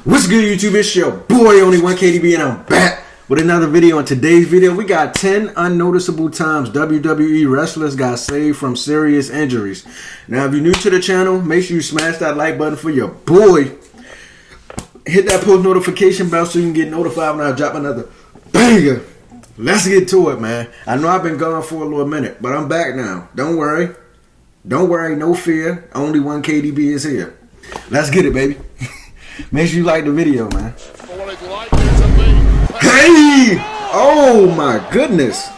What's good, YouTube? It's your boy, Only One KDB, and I'm back with another video. In today's video, we got 10 unnoticeable times WWE wrestlers got saved from serious injuries. Now, if you're new to the channel, make sure you smash that like button for your boy. Hit that post notification bell so you can get notified when I drop another banger. Let's get to it, man. I know I've been gone for a little minute, but I'm back now. Don't worry. Don't worry, no fear. Only One KDB is here. Let's get it, baby. Make sure you like the video, man. Hey! Oh my goodness.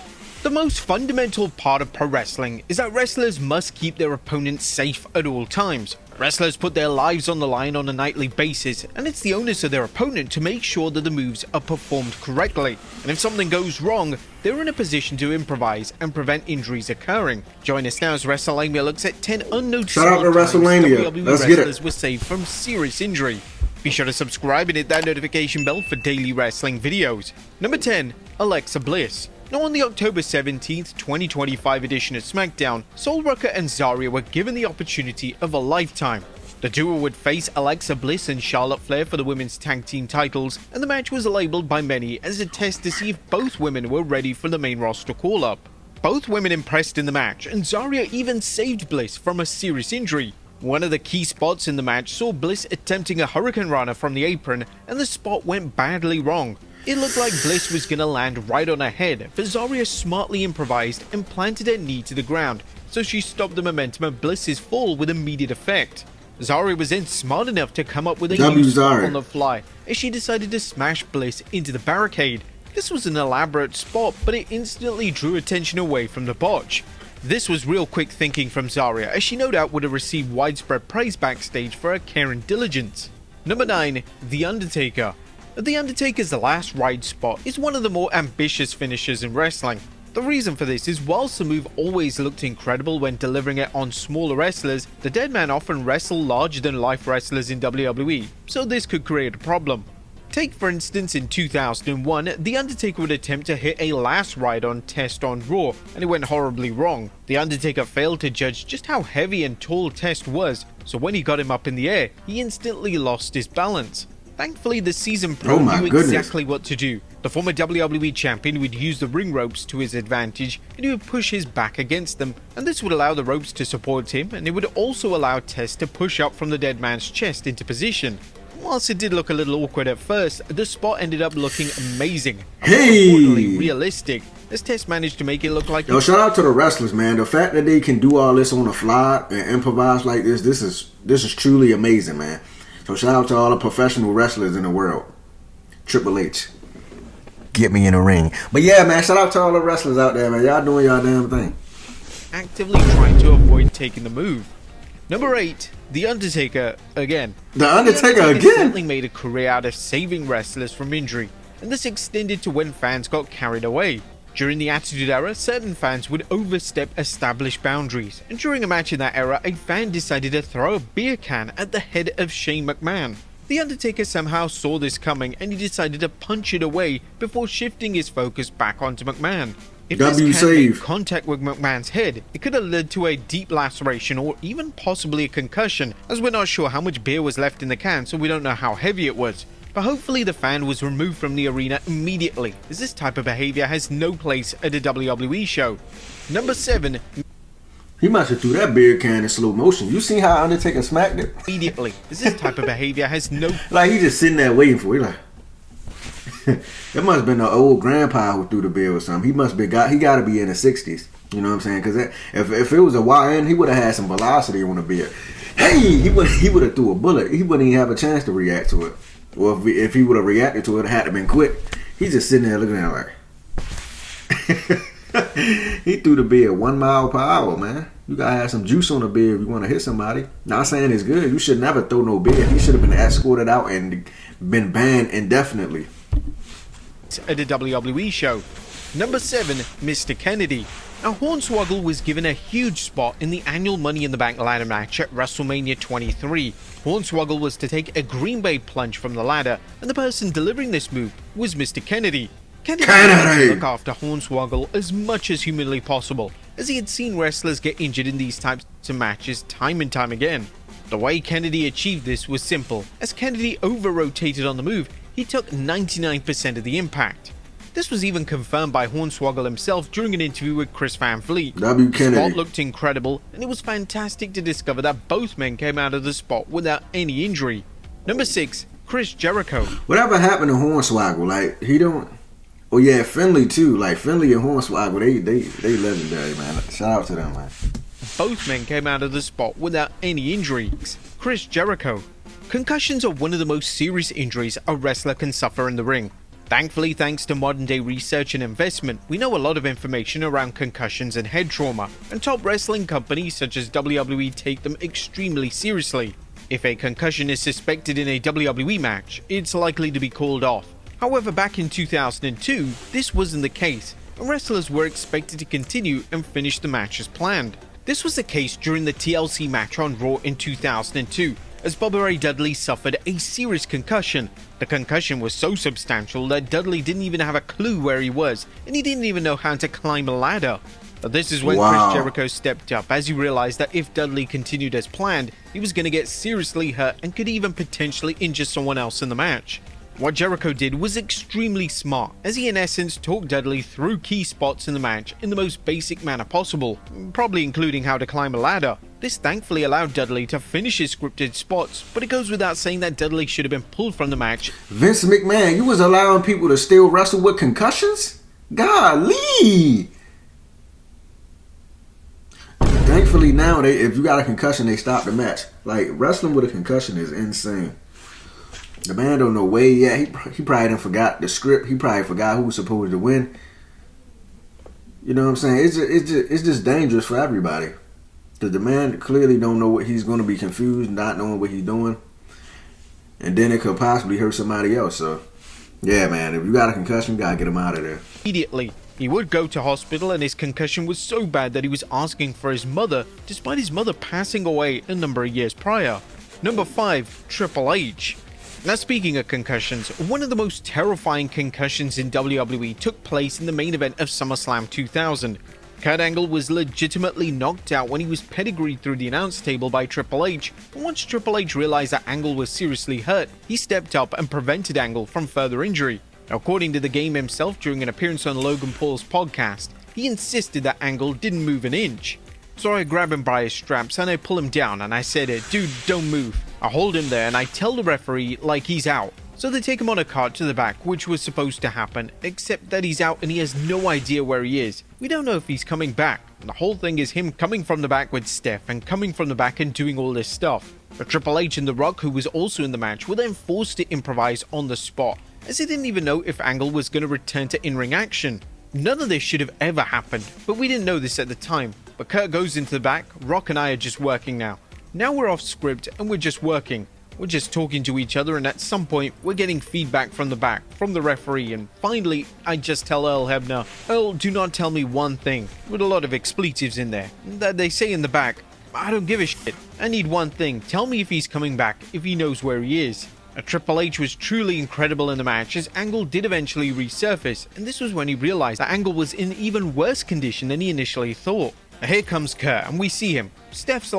The most fundamental part of pro wrestling is that wrestlers must keep their opponents safe at all times. Wrestlers put their lives on the line on a nightly basis, and it's the onus of their opponent to make sure that the moves are performed correctly. And if something goes wrong, they're in a position to improvise and prevent injuries occurring. Join us now as WrestleMania looks at 10 unnoticeable times WWE wrestlers were saved from serious injury. Be sure to subscribe and hit that notification bell for daily wrestling videos. Number 10. Alexa Bliss. Now, on the October 17th, 2025 edition of SmackDown, Sol Rucker and Zarya were given the opportunity of a lifetime. The duo would face Alexa Bliss and Charlotte Flair for the women's tag team titles, and the match was labeled by many as a test to see if both women were ready for the main roster call-up. Both women impressed in the match, and Zarya even saved Bliss from a serious injury. One of the key spots in the match saw Bliss attempting a Hurricane Rana from the apron, and the spot went badly wrong. It looked like Bliss was gonna land right on her head, but Zarya smartly improvised and planted her knee to the ground, so she stopped the momentum of Bliss's fall with immediate effect. Zarya was then smart enough to come up with a new spot on the fly, as she decided to smash Bliss into the barricade. This was an elaborate spot, but it instantly drew attention away from the botch. This was real quick thinking from Zarya, as she no doubt would have received widespread praise backstage for her care and diligence. Number 9. The Undertaker. The Undertaker's last ride spot is one of the more ambitious finishes in wrestling. The reason for this is whilst the move always looked incredible when delivering it on smaller wrestlers, the dead man often wrestled larger than life wrestlers in WWE, so this could create a problem. Take for instance in 2001, The Undertaker would attempt to hit a last ride on Test on Raw, and it went horribly wrong. The Undertaker failed to judge just how heavy and tall Test was, so when he got him up in the air, he instantly lost his balance. Thankfully, the seasoned pro knew exactly what to do. The former WWE champion would use the ring ropes to his advantage, and he would push his back against them, and this would allow the ropes to support him, and it would also allow Test to push up from the dead man's chest into position. Whilst it did look a little awkward at first, the spot ended up looking amazing. Importantly, realistic, as Test managed to make it look like... Yo, shout out to the wrestlers, man. The fact that they can do all this on the fly and improvise like this is truly amazing, man. So shout out to all the professional wrestlers in the world. Triple H, get me in the ring. But yeah, man, shout out to all the wrestlers out there, man. Y'all doing y'all damn thing. Actively trying to avoid taking the move. Number 8. The Undertaker again. The Undertaker again? Certainly made a career out of saving wrestlers from injury, and this extended to when fans got carried away. During the Attitude Era, certain fans would overstep established boundaries, and during a match in that era, a fan decided to throw a beer can at the head of Shane McMahon. The Undertaker somehow saw this coming, and he decided to punch it away before shifting his focus back onto McMahon. If this can made contact with McMahon's head, it could have led to a deep laceration or even possibly a concussion, as we're not sure how much beer was left in the can, so we don't know how heavy it was. But hopefully the fan was removed from the arena immediately, as this type of behavior has no place at a WWE show. Number 7. He must have threw that beer can in slow motion. You see how Undertaker smacked it? Immediately, as this type of behavior has no... Like, he just sitting there waiting for it. Like... It must have been an old grandpa who threw the beer or something. He must be he got to be in the 60s. You know what I'm saying? Because if it was a YN, he would have had some velocity on the beer. Hey, he would have threw a bullet. He wouldn't even have a chance to react to it. Or if he would have reacted to it, it had to have been quick. He's just sitting there looking at it like... He threw the beer 1 mile per hour, man. You gotta have some juice on the beer if you want to hit somebody. Not saying it's good. You should never throw no beer. He should have been escorted out and been banned indefinitely. At a WWE show. Number 7. Mr. Kennedy. Now, Hornswoggle was given a huge spot in the annual Money in the Bank ladder match at WrestleMania 23. Hornswoggle was to take a Green Bay plunge from the ladder, and the person delivering this move was Mr. Kennedy. Kennedy wanted to look after Hornswoggle as much as humanly possible, as he had seen wrestlers get injured in these types of matches time and time again. The way Kennedy achieved this was simple. As Kennedy over-rotated on the move, he took 99% of the impact. This was even confirmed by Hornswoggle himself during an interview with Chris Van Vliet. W. Kennedy. The spot looked incredible, and it was fantastic to discover that both men came out of the spot without any injury. Number 6, Chris Jericho. Whatever happened to Hornswoggle? Like, he don't... Oh yeah, Finley too. Like, Finley and Hornswoggle, they legendary, man. Shout out to them, man. Both men came out of the spot without any injuries. Chris Jericho. Concussions are one of the most serious injuries a wrestler can suffer in the ring. Thankfully, thanks to modern day research and investment, we know a lot of information around concussions and head trauma, and top wrestling companies such as WWE take them extremely seriously. If a concussion is suspected in a WWE match, it's likely to be called off. However, back in 2002, this wasn't the case, and wrestlers were expected to continue and finish the match as planned. This was the case during the TLC match on Raw in 2002, as Bubba Ray Dudley suffered a serious concussion. The concussion was so substantial that Dudley didn't even have a clue where he was, and he didn't even know how to climb a ladder. But this is when Chris Jericho stepped up, as he realized that if Dudley continued as planned, he was going to get seriously hurt and could even potentially injure someone else in the match. What Jericho did was extremely smart, as he in essence talked Dudley through key spots in the match in the most basic manner possible, probably including how to climb a ladder. This thankfully allowed Dudley to finish his scripted spots, but it goes without saying that Dudley should have been pulled from the match. Vince McMahon, you was allowing people to still wrestle with concussions? Golly! Thankfully now, if you got a concussion, they stop the match. Like, wrestling with a concussion is insane. The man don't know where he at. He probably done forgot the script. He probably forgot who was supposed to win. You know what I'm saying? It's just dangerous for everybody. Because the man clearly don't know what he's going to be confused, not knowing what he's doing. And then it could possibly hurt somebody else. So, yeah, man, if you got a concussion, you got to get him out of there. Immediately, he would go to hospital, and his concussion was so bad that he was asking for his mother, despite his mother passing away a number of years prior. Number 5, Triple H. Now, speaking of concussions, one of the most terrifying concussions in WWE took place in the main event of SummerSlam 2000. Kurt Angle was legitimately knocked out when he was pedigreed through the announce table by Triple H, but once Triple H realized that Angle was seriously hurt, he stepped up and prevented Angle from further injury. According to the game himself during an appearance on Logan Paul's podcast, he insisted that Angle didn't move an inch. So I grab him by his straps and I pull him down and I said, "Dude, don't move." I hold him there and I tell the referee like he's out. So they take him on a cart to the back, which was supposed to happen, except that he's out and he has no idea where he is. We don't know if he's coming back. The whole thing is him coming from the back with Steph and coming from the back and doing all this stuff. But Triple H and The Rock, who was also in the match, were then forced to improvise on the spot, as they didn't even know if Angle was going to return to in-ring action. None of this should have ever happened, but we didn't know this at the time. But Kurt goes into the back, Rock and I are just working now. Now we're off script and we're just working. We're just talking to each other, and at some point we're getting feedback from the back, from the referee, and finally I just tell Earl Hebner, "Earl, do not tell me one thing," with a lot of expletives in there. That they say in the back, "I don't give a shit. I need one thing. Tell me if he's coming back, if he knows where he is." Triple H was truly incredible in the match, as Angle did eventually resurface, and this was when he realized that Angle was in even worse condition than he initially thought. Here comes Kurt, and we see him. Steph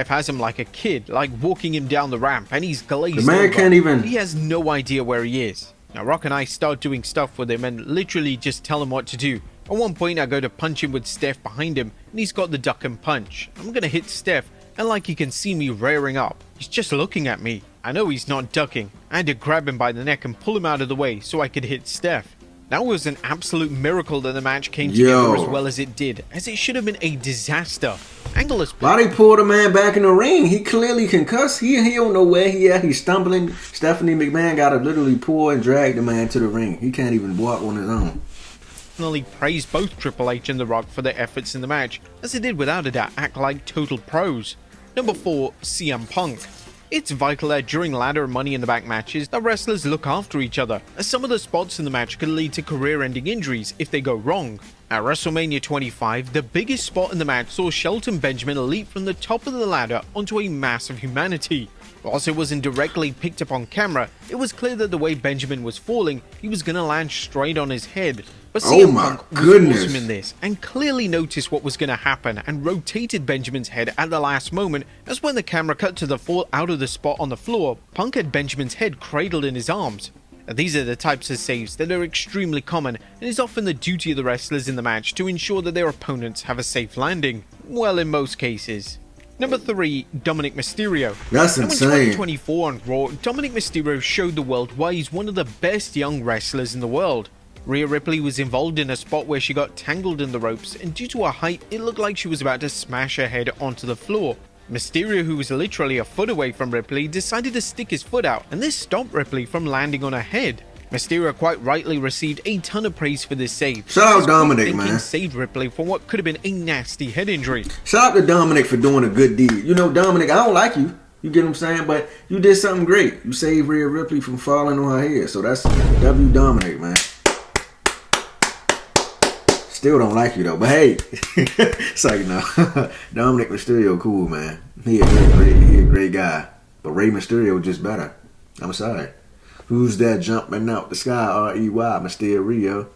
has him like a kid, like walking him down the ramp, and he's glazed over. The man can't even... He has no idea where he is. Now, Rock and I start doing stuff with him and literally just tell him what to do. At one point, I go to punch him with Steph behind him, and he's got the duck and punch. I'm gonna hit Steph, and like he can see me rearing up, he's just looking at me. I know he's not ducking. I had to grab him by the neck and pull him out of the way so I could hit Steph. That was an absolute miracle that the match came together as well as it did, as it should have been a disaster. Angle is... Why they pull the man back in the ring? He clearly concussed. He don't know where he at. He's stumbling. Stephanie McMahon got to literally pull and drag the man to the ring. He can't even walk on his own. Praised both Triple H and The Rock for their efforts in the match, as they did without a doubt act like total pros. Number 4, CM Punk. It's vital that during ladder and Money in the Bank matches, the wrestlers look after each other, as some of the spots in the match could lead to career-ending injuries if they go wrong. At WrestleMania 25, the biggest spot in the match saw Shelton Benjamin leap from the top of the ladder onto a mass of humanity. Whilst it wasn't directly picked up on camera, it was clear that the way Benjamin was falling, he was going to land straight on his head. But Oh CM my Punk was goodness. awesome in this and clearly noticed what was going to happen and rotated Benjamin's head at the last moment, as when the camera cut to the fall out of the spot on the floor, Punk had Benjamin's head cradled in his arms. And these are the types of saves that are extremely common and is often the duty of the wrestlers in the match to ensure that their opponents have a safe landing. Well, in most cases. Number 3, Dominic Mysterio. That's Now insane. in 2024 on Raw, Dominic Mysterio showed the world why he's one of the best young wrestlers in the world. Rhea Ripley was involved in a spot where she got tangled in the ropes, and due to her height, it looked like she was about to smash her head onto the floor. Mysterio, who was literally a foot away from Ripley, decided to stick his foot out, and this stopped Ripley from landing on her head. Mysterio quite rightly received a ton of praise for this save. Shout out His Dominic, quick thinking man. saved Ripley from what could have been a nasty head injury. Shout out to Dominic for doing a good deed. You know, Dominic, I don't like you. You get what I'm saying? But you did something great. You saved Rhea Ripley from falling on her head. So that's W Dominic, man. Still don't like you though, but hey, it's like no. Dominic Mysterio, cool man. He a great guy. But Rey Mysterio just better. I'm sorry. Who's that jumping out the sky? R-E-Y, Mysterio.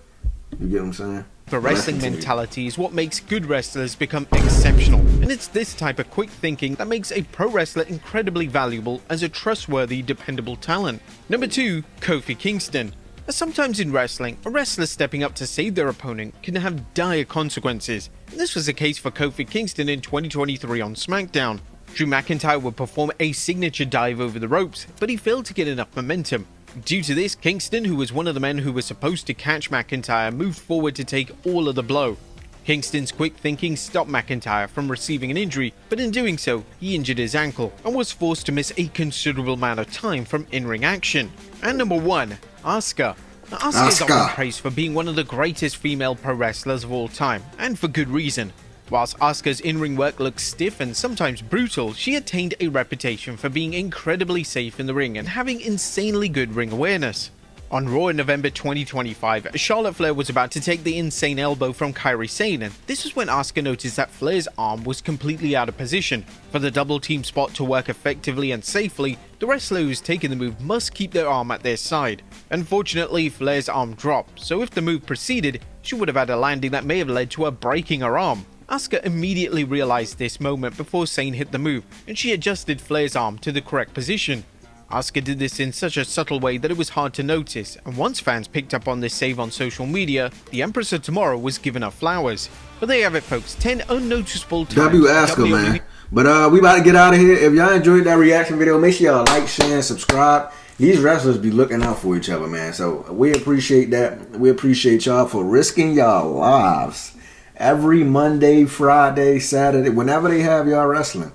You get what I'm saying? The wrestling mentality is what makes good wrestlers become exceptional, and it's this type of quick thinking that makes a pro wrestler incredibly valuable as a trustworthy, dependable talent. Number 2, Kofi Kingston. Sometimes in wrestling, a wrestler stepping up to save their opponent can have dire consequences. This was the case for Kofi Kingston in 2023 on SmackDown. Drew McIntyre would perform a signature dive over the ropes, but he failed to get enough momentum. Due to this, Kingston, who was one of the men who was supposed to catch McIntyre, moved forward to take all of the blow. Kingston's quick thinking stopped McIntyre from receiving an injury, but in doing so, he injured his ankle and was forced to miss a considerable amount of time from in-ring action. And number 1, Asuka. Now, Asuka is often praised for being one of the greatest female pro wrestlers of all time, and for good reason. Whilst Asuka's in-ring work looks stiff and sometimes brutal, she attained a reputation for being incredibly safe in the ring and having insanely good ring awareness. On Raw in November 2025, Charlotte Flair was about to take the insane elbow from Kairi Sane, and this was when Asuka noticed that Flair's arm was completely out of position. For the double team spot to work effectively and safely, the wrestler who's taking the move must keep their arm at their side. Unfortunately, Flair's arm dropped, so if the move proceeded, she would have had a landing that may have led to her breaking her arm. Asuka immediately realized this moment before Sane hit the move, and she adjusted Flair's arm to the correct position. Asuka did this in such a subtle way that it was hard to notice, and once fans picked up on this save on social media, the Empress of Tomorrow was given her flowers. But there you have it, folks, 10 unnoticeable times W Asuka, man. But we about to get out of here. If y'all enjoyed that reaction video, make sure y'all like, share, and subscribe. These wrestlers be looking out for each other, man. So we appreciate that. We appreciate y'all for risking y'all lives every Monday, Friday, Saturday, whenever they have y'all wrestling.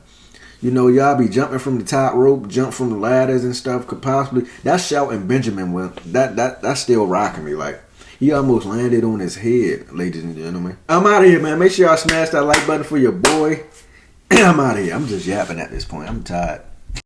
You know, y'all be jumping from the top rope, jump from the ladders and stuff. Could possibly that's Shelton Benjamin. Well, that's still rocking me. Like he almost landed on his head, ladies and gentlemen. I'm out of here, man. Make sure y'all smash that like button for your boy. I'm out of here. I'm just yapping at this point. I'm tired.